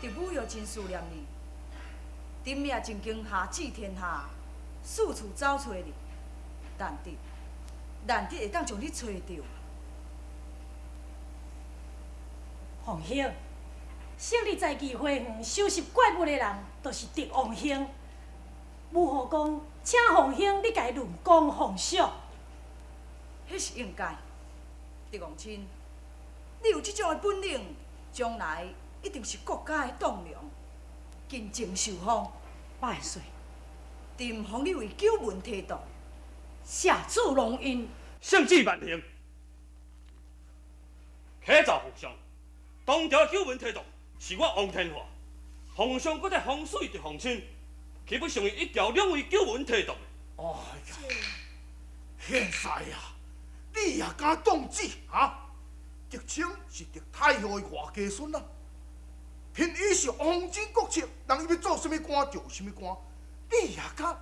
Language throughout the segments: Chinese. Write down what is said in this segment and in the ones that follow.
弟母又真思念你，顶命真经下治天下，四处找找你，难得会当将你找到。王兄，胜利在聚会园收拾怪物的人，就是狄王兄。母后讲，请王兄你家论功奉赏。迄是应该。狄王亲，你有这种的本领，将来一定是国家的栋梁，尽情受封。万岁！定封你为九文提督。下主龙运。圣旨万行，启奏皇上，当朝九文提督是我王天华，皇上搁在风水的皇亲，岂不上于一朝两位九文提督？哎呀，现在呀，你也敢动旨啊？狄青是狄太后的外家孙啊，凭伊是王亲国戚，人伊要做什么官就什么官，你也敢？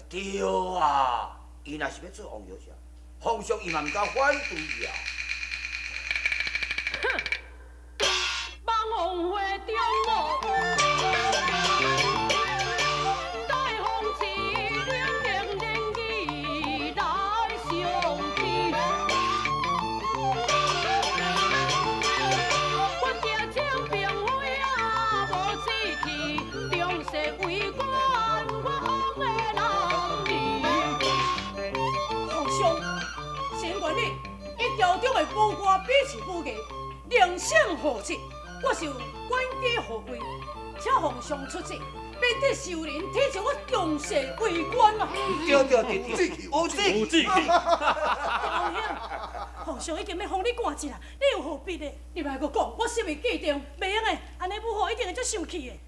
对啊，伊若是要做王小姐，皇上伊嘛唔敢反对呀。哼，望王会中我。朝中的武官比试武艺，名声何极。我受管家护卫，请皇上出旨，免得受人睇成我强势为官啊！对，有志气。皇上已经要封你官职啦，你又何必呢？你莫阁讲，我心里记定，袂用的，安尼母后一定会足生气的。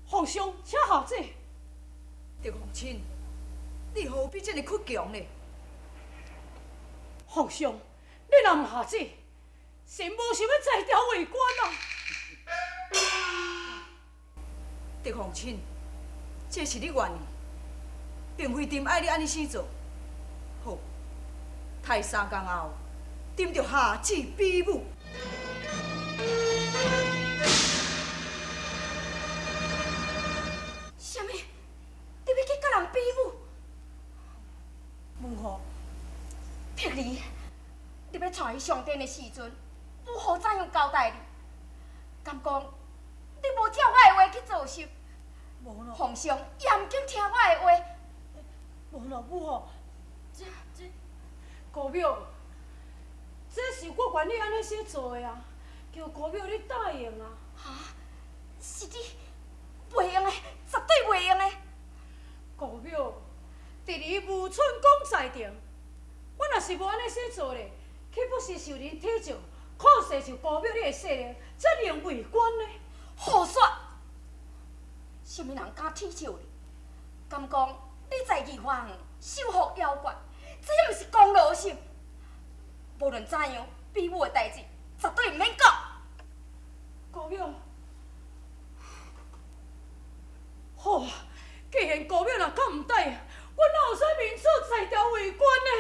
皇上，请下旨。狄皇亲，你何必这么倔强呢？皇上，你若唔下旨，神无想要再调为官啊！狄皇亲，这是你愿意，并非朕爱你安尼生做。好，待3天后，朕就下旨比武。什么？你要去甲人比武？母后。碧儿，你要带伊上殿的时阵，母后怎样交代你？敢讲你无照我的话去做事？无咯。皇上严禁听我的话。无咯，母后，这姑庙，这是我愿意安尼写做的啊，叫姑庙你答应啊。哈？是你袂用的，绝对袂用的。姑庙，第二无寸讲在定。我若是无安尼写做咧，岂不是受人体照，酷势就姑庙你的势力，才能为官呢？胡说！什么人敢体照你？敢讲你在御花园收服妖怪，这也毋是公劳心。无论怎样，比武的代志绝对毋免讲。姑庙，好啊！既然姑庙若敢毋答应，我哪有啥面子再调为官呢？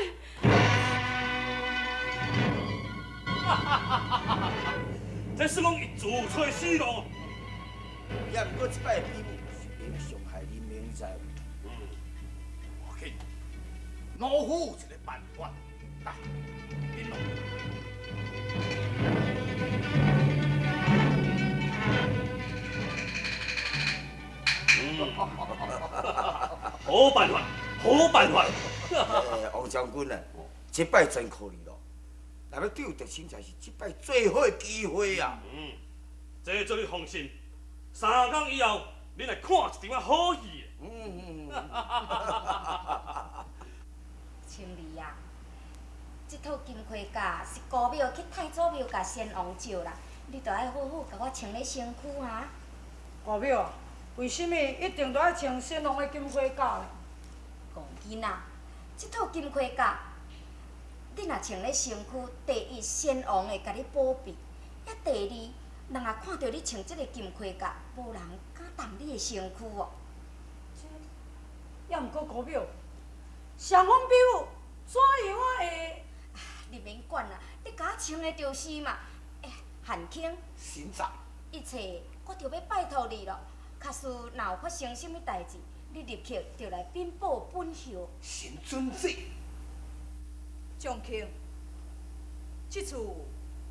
这是讲伊自找死路。也毋过即摆比武是影伤害人民财物。我紧，老夫有一个办法，来，恁拢。好办法，好办法。王将军啊，即摆真可以咯。若要对敌情才是即摆最好的机会啊！这做你放心，3天以后，恁来看一场好戏的。青梨啊，这套金盔甲是姑庙去太祖庙甲先王借啦，你着爱好好甲我穿咧身躯哈。姑庙，为什么一定都要穿先王的金盔甲呢？戆囡仔，这套金盔甲，你若穿咧身躯，第一先王会甲你保庇，也第二，人也看到你穿这个金盔甲，无人敢动你的身躯哦。也毋过姑庙，上方比武怎样会？你免管啦，你甲我穿的就是嘛。汉卿，新长，一切我着要拜托你了。假使若有发生什么代志，你立刻着来禀报本校。神准旨。将卿，这次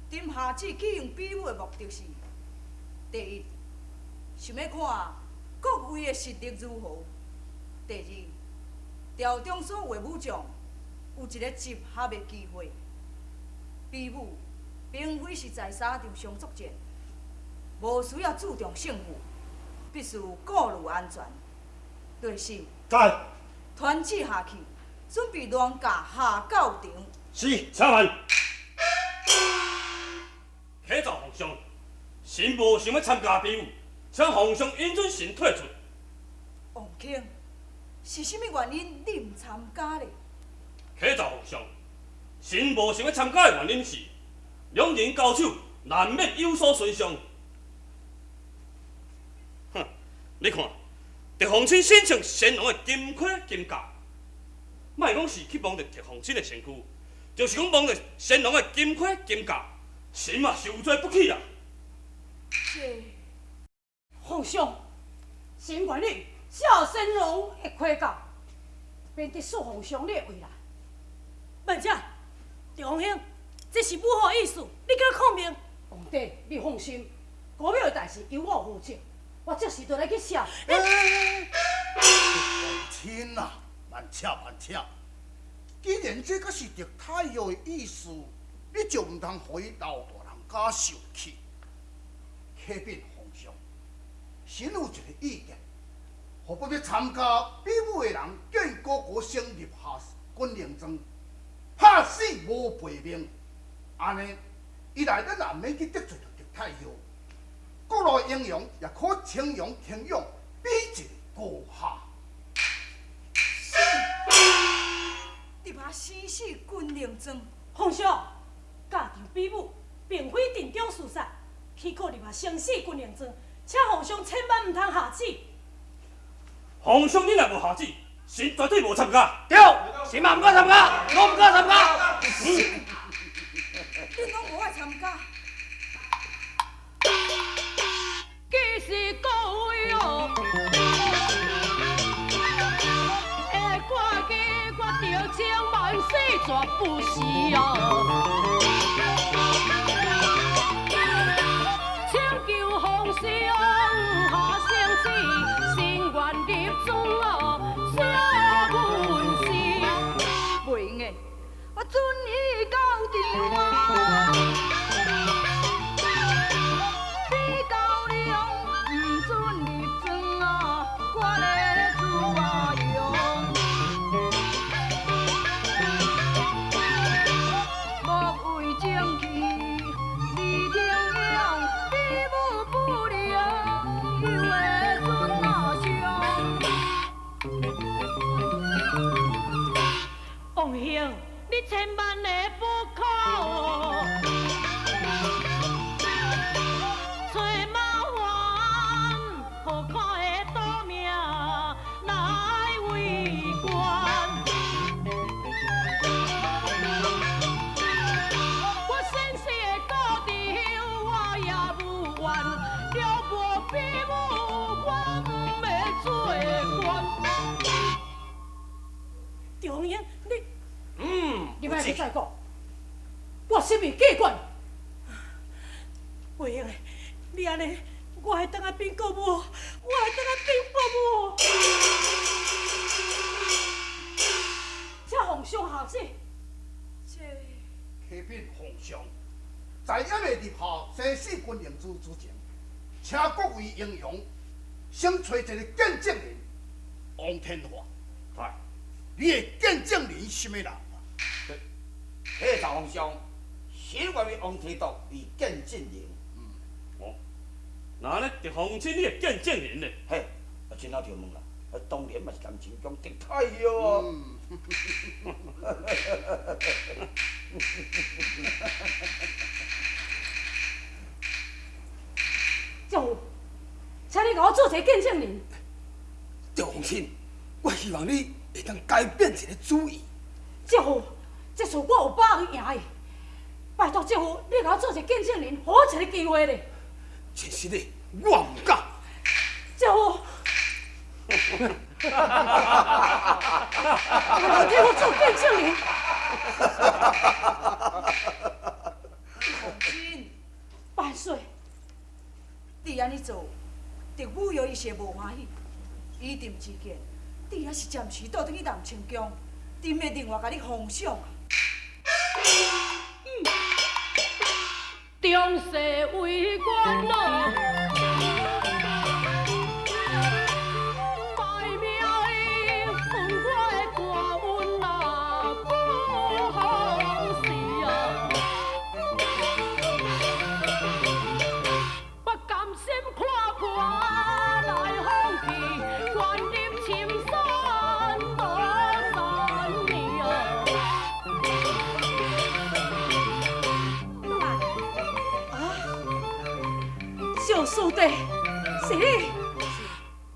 丁夏姊启用比武的目的是：第一，想要看各位的实力如何；第二，朝中所有的武将有一个集合的机会。比武并非是在沙场上作战，无需要注重胜负，必须顾虑安全。第四，在。团结下去，准备乱架下教场。是，请问。启奏皇上，臣无想要参加比武，请皇上允准臣退出。王卿，是甚物原因你唔参加呢？启奏皇上，臣无想要参加的原因是，两人交手难免有所损伤。哼，你看，狄皇亲身穿神龙的金盔金甲，莫讲是去摸着狄皇亲的身躯，就是讲摸着神龙的金盔金甲，臣嘛受罪不起啊！这皇上，臣愿你小神龙的盔甲，免得受皇上你的为难。慢者，狄皇兄，这是武何意思？你敢抗命？皇帝，你放心，国庙的代志由我负责，我这时就来去写。皇亲啊，慢且慢且，既然这个是狄太后的意思，你就唔通互伊老大人家受气。启禀皇上，臣有一个意见，互不要参加比武的人建国国成立下军令状，拍死无赔命。安尼，伊内底难免去得罪着狄太后，国内英雄也可称扬天勇，比一个高下。立下生死军令状。皇上，家庭比武并非定中事实，去告立下生死军令状，请皇上千万唔通下旨。皇上你若无下旨，臣绝对无参加。对，臣嘛唔敢参加，我唔敢参加。你拢无爱参加？其实各位哦，会挂记我着情万世绝不是哦。请求皇上下圣旨，心愿立准哦，写文诗。袂用的，我准你到场啊！你到了唔准立准啊，我来自我用。莫为争气，你听用，比武不良，又会准哪伤？王兄，你千万个不可哦，找麻烦，何苦会夺命来为官？我先世的故地，我也无怨，了无比武，我唔要做官。狄皇兄，你莫再讲，我心里记惯。袂用的，你安尼，我会当来禀国母，我会当来禀国母。请皇上下旨。这启禀皇上，在还未立下生死军令状之前，请各位英雄先找一个见证人王天华。来，你的见证人什么人啊？启奏皇上，臣愿为王提督为见证人。哦，那安尼狄皇亲你的见证人呢？嘿，真好就问啦，当然嘛是感情讲狄太后啊。丈夫，请你给我做一个见证人。狄皇亲，我希望你会当改变一个主意。丈夫，这次我有把握赢的，拜托丈夫，你给我做一个见证人，给我一个机会咧。其实咧，我唔敢。叫我，我替我做见证人。红军，万岁！你安尼做，对武瑶一些无欢喜。以定之见，你也是暂时倒转去南清宫，定会另外甲你封赏啊。中世为官咯，卖命的分我的大运啊，不好事啊！我甘心看破来放弃，愿入深山多3年啊！小师弟，是你。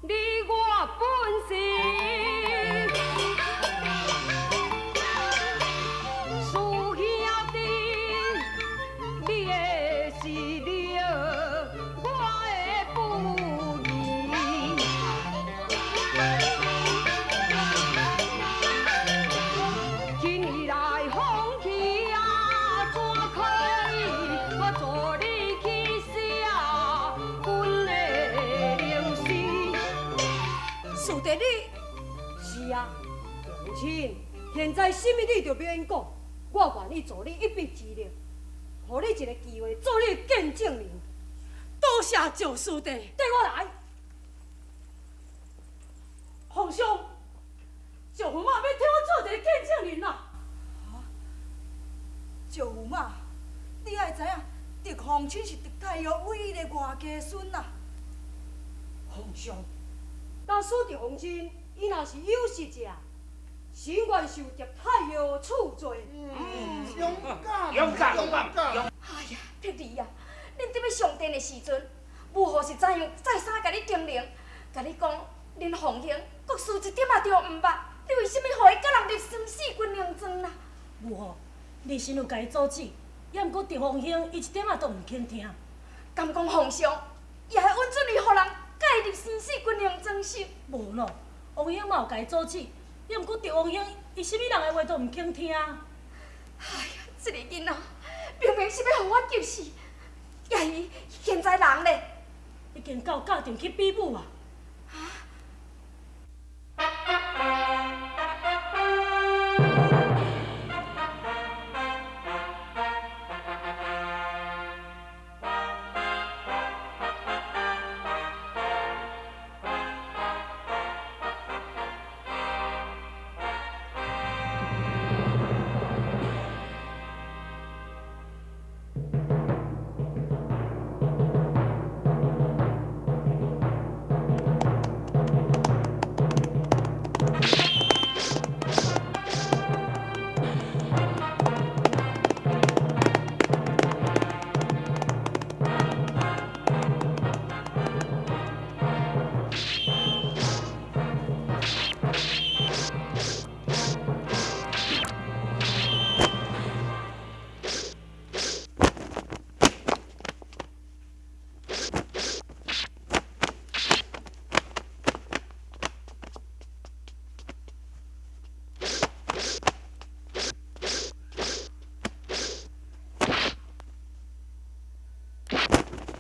你我本是师兄弟，你的是你，我的不义。今日来放弃啊，怎可以？我做你去写阮的灵诗。师弟你，是啊，父亲，现在什么你就免讲，我愿意助你一臂之力，给你一个机会做你的见证人。多谢赵师弟，跟我来。皇上，赵驸马要替我做一个见证人啦。赵驸马，你爱知影，狄皇亲是狄太后唯一的外家孙啊。皇上，若属狄皇亲，伊若是有失者，心愿受狄太后处罪。勇敢，勇敢勇敢！哎呀，碧儿啊，恁伫要上殿的时阵，母后是怎样再三甲你叮咛，甲你讲，恁奉行国事一点仔着毋捌，你为什么互伊甲人入生死军令状啦？母后，你先有家己阻止，也毋过狄凤兄伊一点仔都毋肯听。敢讲皇上，也会允准伊互人甲伊入生死军令状是？无咯，王兄嘛有家己阻止，也毋过狄凤兄伊啥物人的话都毋肯听。哎呀，这个囡仔明明是要互我救死，也伊现在人咧，已经到教场去比武啊！